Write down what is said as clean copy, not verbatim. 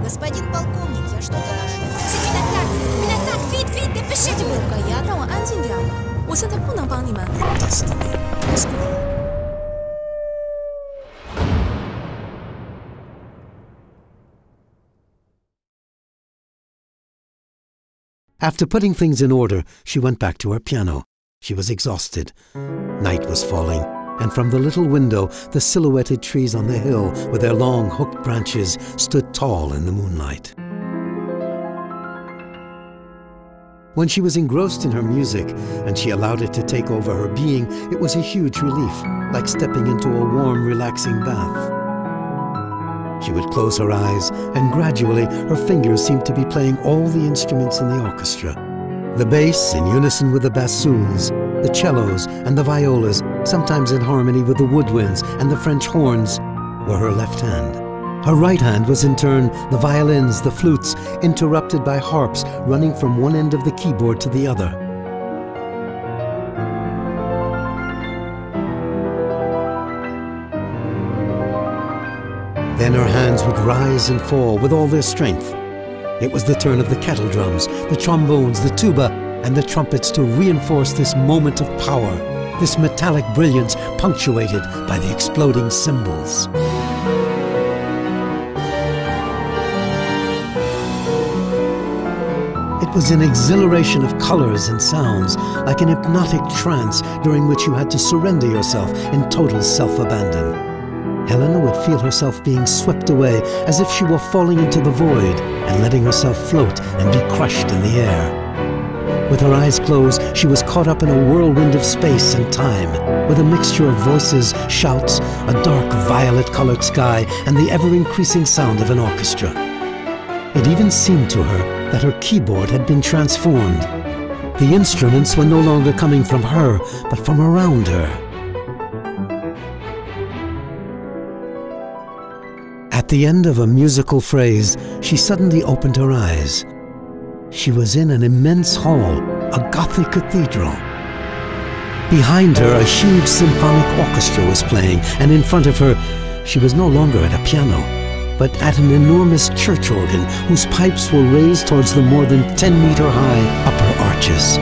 Господин полковник, я что доложу? vite, vite, dépêchez-vous! 可以啊，但我安静点。我现在不能帮你们。Destiny is gone. After putting things in order, she went back to her piano. She was exhausted. Night was falling, and from the little window, the silhouetted trees on the hill with their long hooked branches stood tall in the moonlight. When she was engrossed in her music and she allowed it to take over her being, it was a huge relief, like stepping into a warm, relaxing bath. She would close her eyes, and gradually her fingers seemed to be playing all the instruments in the orchestra. The bass in unison with the bassoons, the cellos and the violas, sometimes in harmony with the woodwinds and the French horns, were her left hand. Her right hand was in turn the violins, the flutes, interrupted by harps running from one end of the keyboard to the other. Then her hands would rise and fall with all their strength. It was the turn of the kettle drums, the trombones, the tuba, and the trumpets to reinforce this moment of power, this metallic brilliance punctuated by the exploding cymbals. It was an exhilaration of colors and sounds, like an hypnotic trance during which you had to surrender yourself in total self-abandon. Helena would feel herself being swept away as if she were falling into the void and letting herself float and be crushed in the air. With her eyes closed, she was caught up in a whirlwind of space and time, with a mixture of voices, shouts, a dark violet-colored sky, and the ever-increasing sound of an orchestra. It even seemed to her that her keyboard had been transformed. The instruments were no longer coming from her, but from around her. At the end of a musical phrase, she suddenly opened her eyes. She was in an immense hall, a Gothic cathedral. Behind her, a huge symphonic orchestra was playing, and in front of her, she was no longer at a piano, but at an enormous church organ whose pipes were raised towards the more than 10-meter-high upper arches.